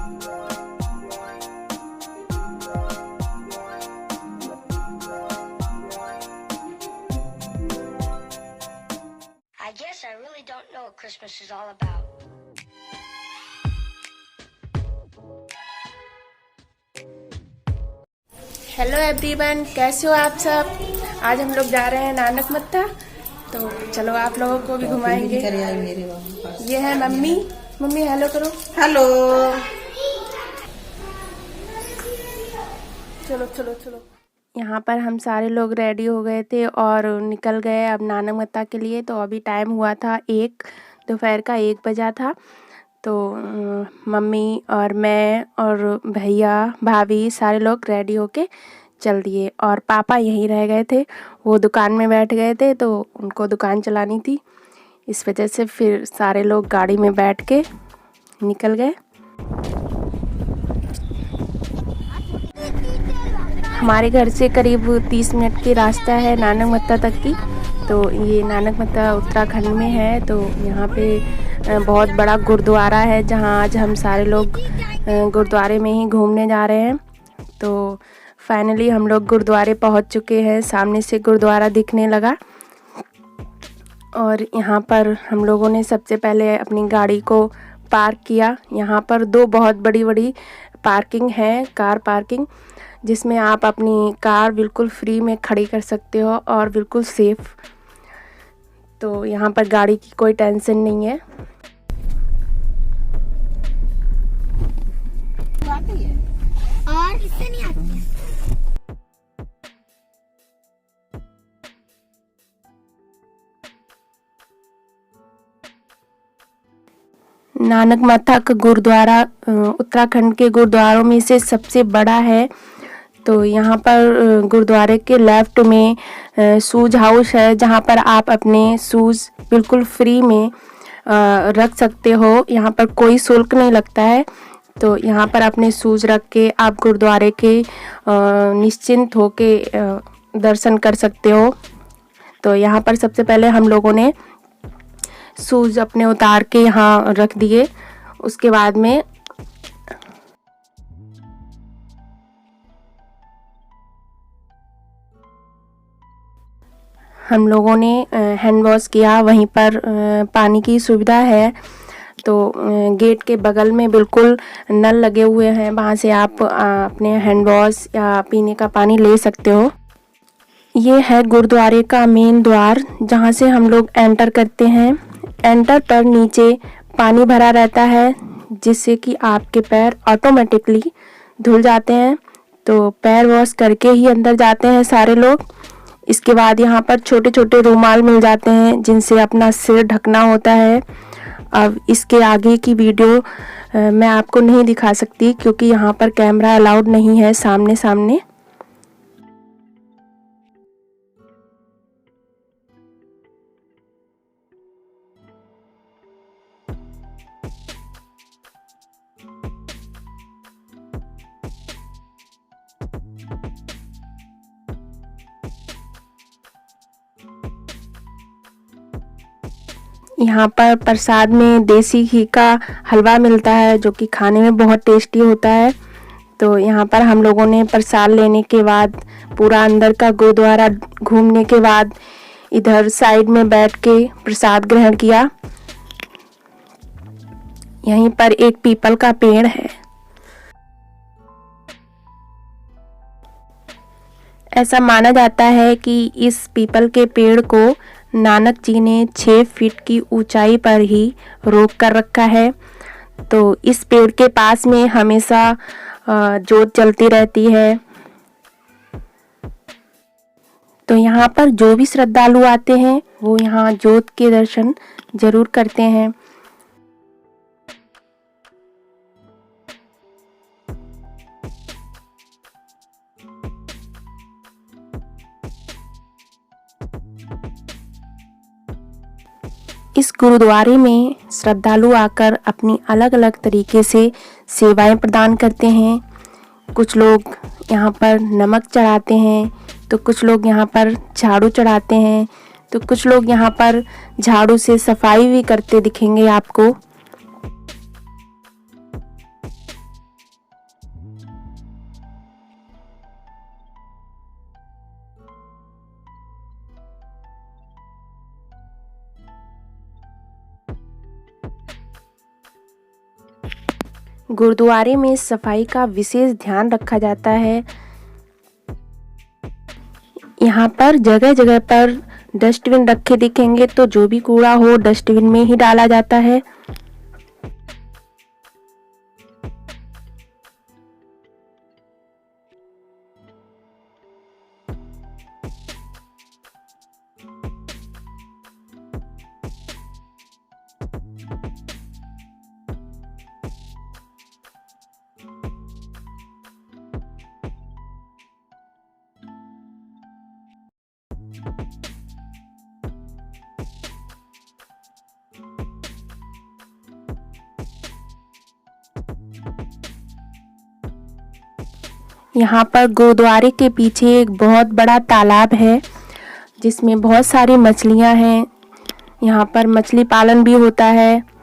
I guess I really don't know what Christmas is all about. Hello everyone, कैसे हो आप सब। आज हम लोग जा रहे हैं नानक मत्ता, तो चलो आप लोगों को भी घुमाएंगे। ये है मम्मी। मम्मी हेलो करो। हेलो। चलो चलो चलो। यहाँ पर हम सारे लोग रेडी हो गए थे और निकल गए अब नानक मत्ता के लिए। तो अभी टाइम हुआ था दोपहर का 1 बजा था। तो मम्मी और मैं और भैया भाभी सारे लोग रेडी होके चल दिए और पापा यहीं रह गए थे। वो दुकान में बैठ गए थे, तो उनको दुकान चलानी थी, इस वजह से फिर सारे लोग गाड़ी में बैठ के निकल गए। हमारे घर से करीब 30 मिनट की रास्ता है नानक मत्ता तक की। तो ये नानक मत्ता उत्तराखंड में है। तो यहाँ पे बहुत बड़ा गुरुद्वारा है, जहाँ आज हम सारे लोग गुरुद्वारे में ही घूमने जा रहे हैं। तो फाइनली हम लोग गुरुद्वारे पहुँच चुके हैं। सामने से गुरुद्वारा दिखने लगा और यहाँ पर हम लोगों ने सबसे पहले अपनी गाड़ी को पार्क किया। यहाँ पर 2 बहुत बड़ी बड़ी पार्किंग है, कार पार्किंग, जिसमें आप अपनी कार बिल्कुल फ्री में खड़ी कर सकते हो और बिल्कुल सेफ़। तो यहाँ पर गाड़ी की कोई टेंशन नहीं है। और इससे नहीं आती है। नानक मत्ता का गुरुद्वारा उत्तराखंड के गुरुद्वारों में से सबसे बड़ा है। तो यहाँ पर गुरुद्वारे के लेफ्ट में शूज हाउस है, जहाँ पर आप अपने शूज़ बिल्कुल फ्री में रख सकते हो। यहाँ पर कोई शुल्क नहीं लगता है। तो यहाँ पर अपने शूज़ रख के आप गुरुद्वारे के निश्चिंत होके दर्शन कर सकते हो। तो यहाँ पर सबसे पहले हम लोगों ने शूज़ अपने उतार के यहाँ रख दिए। उसके बाद में हम लोगों ने हैंड वॉश किया। वहीं पर पानी की सुविधा है। तो गेट के बगल में बिल्कुल नल लगे हुए हैं, वहाँ से आप अपने हैंड वॉश या पीने का पानी ले सकते हो। ये है गुरुद्वारे का मेन द्वार, जहाँ से हम लोग एंटर करते हैं। एंटर पर नीचे पानी भरा रहता है, जिससे कि आपके पैर ऑटोमेटिकली धुल जाते हैं। तो पैर वॉश करके ही अंदर जाते हैं सारे लोग। इसके बाद यहाँ पर छोटे छोटे रुमाल मिल जाते हैं, जिनसे अपना सिर ढकना होता है। अब इसके आगे की वीडियो मैं आपको नहीं दिखा सकती, क्योंकि यहाँ पर कैमरा अलाउड नहीं है सामने सामने। यहाँ पर प्रसाद में देसी घी का हलवा मिलता है, जो कि खाने में बहुत टेस्टी होता है। तो यहाँ पर हम लोगों ने प्रसाद लेने के बाद पूरा अंदर का गुरुद्वारा घूमने के बाद इधर साइड में बैठ के प्रसाद ग्रहण किया। यहीं पर एक पीपल का पेड़ है। ऐसा माना जाता है कि इस पीपल के पेड़ को नानक जी ने 6 फीट की ऊंचाई पर ही रोक कर रखा है। तो इस पेड़ के पास में हमेशा जोत जलती रहती है। तो यहाँ पर जो भी श्रद्धालु आते हैं वो यहाँ जोत के दर्शन जरूर करते हैं। इस गुरुद्वारे में श्रद्धालु आकर अपनी अलग अलग तरीके से सेवाएं प्रदान करते हैं। कुछ लोग यहाँ पर नमक चढ़ाते हैं, तो कुछ लोग यहाँ पर झाड़ू चढ़ाते हैं, तो कुछ लोग यहाँ पर झाड़ू से सफाई भी करते दिखेंगे आपको। गुरुद्वारे में सफाई का विशेष ध्यान रखा जाता है। यहाँ पर जगह जगह पर डस्टबिन रखे दिखेंगे, तो जो भी कूड़ा हो डस्टबिन में ही डाला जाता है। यहाँ पर गुरुद्वारे के पीछे एक बहुत बड़ा तालाब है, जिसमें बहुत सारी मछलियाँ हैं। यहाँ पर मछली पालन भी होता है।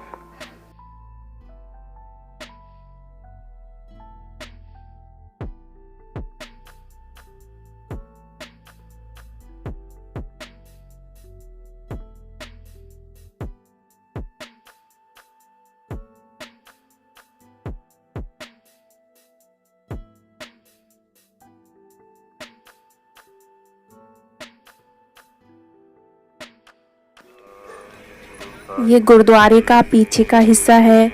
ये गुरुद्वारे का पीछे का हिस्सा है,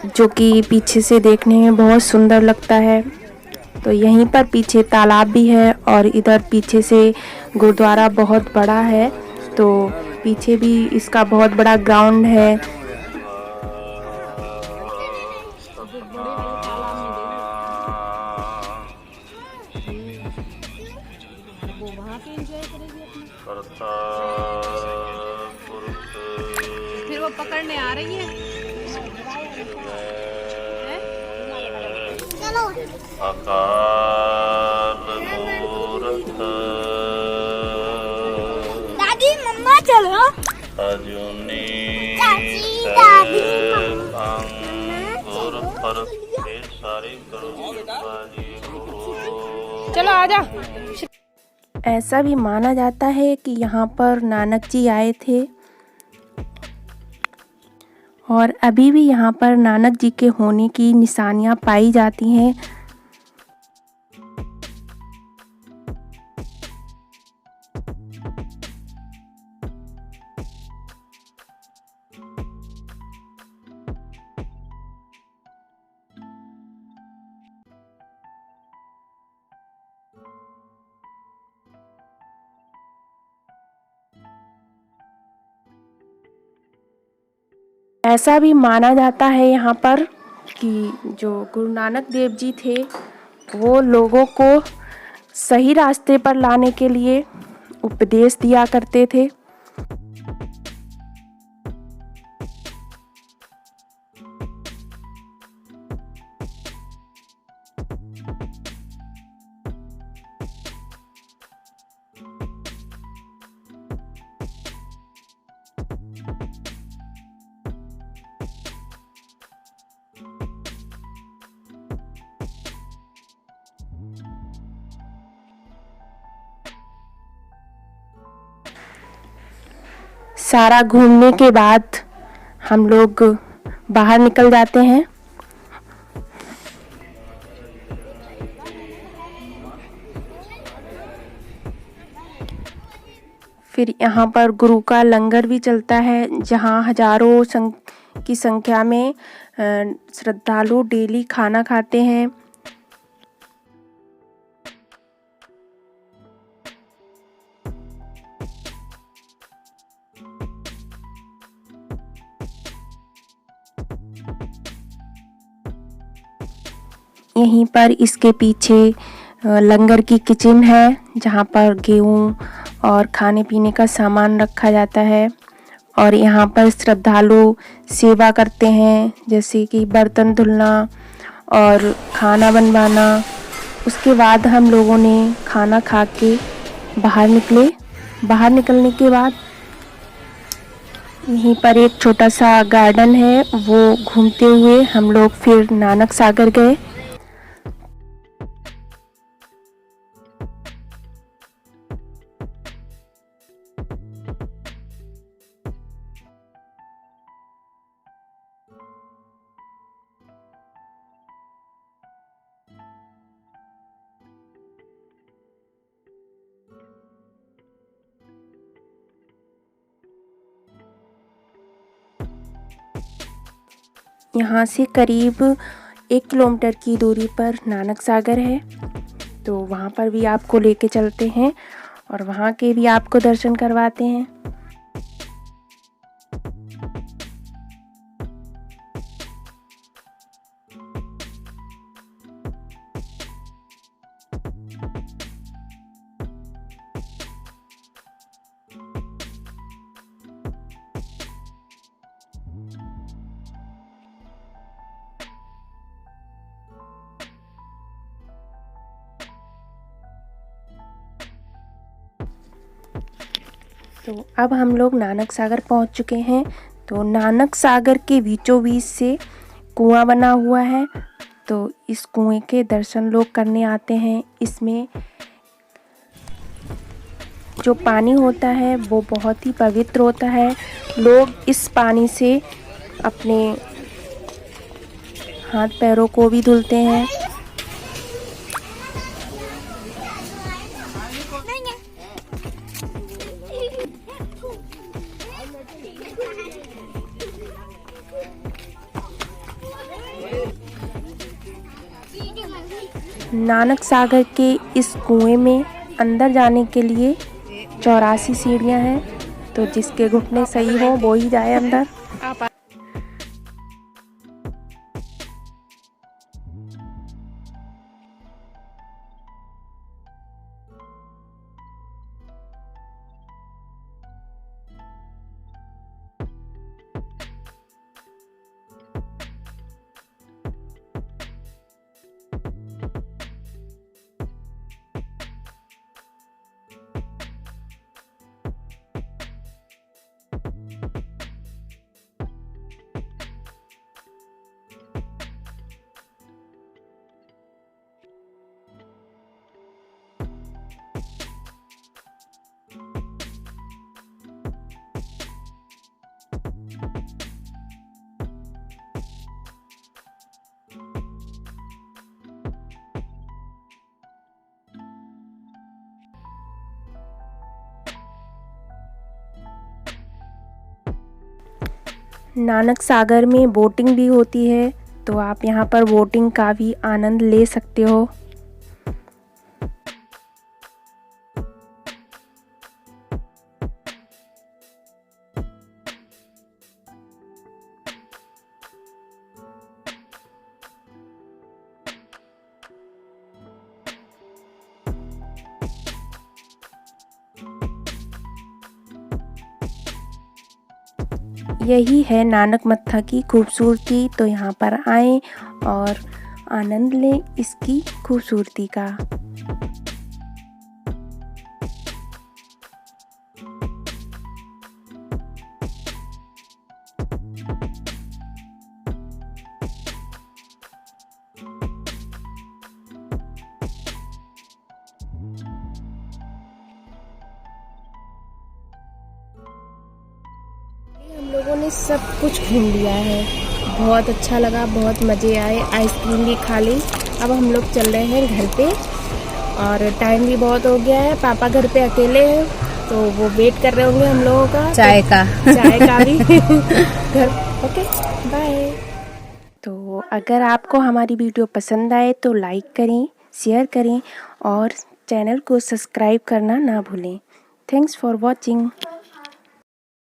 जो कि पीछे से देखने में बहुत सुंदर लगता है। तो यहीं पर पीछे तालाब भी है और इधर पीछे से गुरुद्वारा बहुत बड़ा है। तो पीछे भी इसका बहुत बड़ा ग्राउंड है। फिर वो पकड़ने आ रही है। चलो। दादी मम्मा चलो। चाची दादी चलो आजा। ऐसा भी माना जाता है कि यहाँ पर नानक जी आए थे और अभी भी यहाँ पर नानक जी के होने की निशानियाँ पाई जाती हैं। ऐसा भी माना जाता है यहाँ पर कि जो गुरु नानक देव जी थे, वो लोगों को सही रास्ते पर लाने के लिए उपदेश दिया करते थे। सारा घूमने के बाद हम लोग बाहर निकल जाते हैं। फिर यहाँ पर गुरु का लंगर भी चलता है, जहाँ हजारों की संख्या में श्रद्धालु डेली खाना खाते हैं। यहीं पर इसके पीछे लंगर की किचन है, जहाँ पर गेहूँ और खाने पीने का सामान रखा जाता है। और यहाँ पर श्रद्धालु सेवा करते हैं, जैसे कि बर्तन धुलना और खाना बनवाना। उसके बाद हम लोगों ने खाना खा के बाहर निकले। बाहर निकलने के बाद यहीं पर एक छोटा सा गार्डन है, वो घूमते हुए हम लोग फिर नानक सागर गए। यहाँ से करीब 1 किलोमीटर की दूरी पर नानक सागर है, तो वहाँ पर भी आपको लेके चलते हैं और वहाँ के भी आपको दर्शन करवाते हैं। तो अब हम लोग नानक सागर पहुंच चुके हैं। तो नानक सागर के बीचों बीच से कुआं बना हुआ है, तो इस कुएं के दर्शन लोग करने आते हैं। इसमें जो पानी होता है वो बहुत ही पवित्र होता है। लोग इस पानी से अपने हाथ पैरों को भी धुलते हैं। नानक सागर के इस कुएं में अंदर जाने के लिए 84 सीढ़ियां हैं, तो जिसके घुटने सही हो वो ही जाए अंदर। नानक सागर में बोटिंग भी होती है, तो आप यहाँ पर बोटिंग का भी आनंद ले सकते हो। यही है नानक मत्था की खूबसूरती, तो यहाँ पर आएं और आनंद लें इसकी खूबसूरती का। हम लोगों ने सब कुछ घूम लिया है, बहुत अच्छा लगा, बहुत मज़े आए, आइसक्रीम भी खा ली। अब हम लोग चल रहे हैं घर पे और टाइम भी बहुत हो गया है। पापा घर पे अकेले हैं, तो वो वेट कर रहे होंगे हम लोगों का चाय का भी घर। Okay, bye. तो अगर आपको हमारी वीडियो पसंद आए तो लाइक करें, शेयर करें और चैनल को सब्सक्राइब करना ना भूलें। Thanks for watching.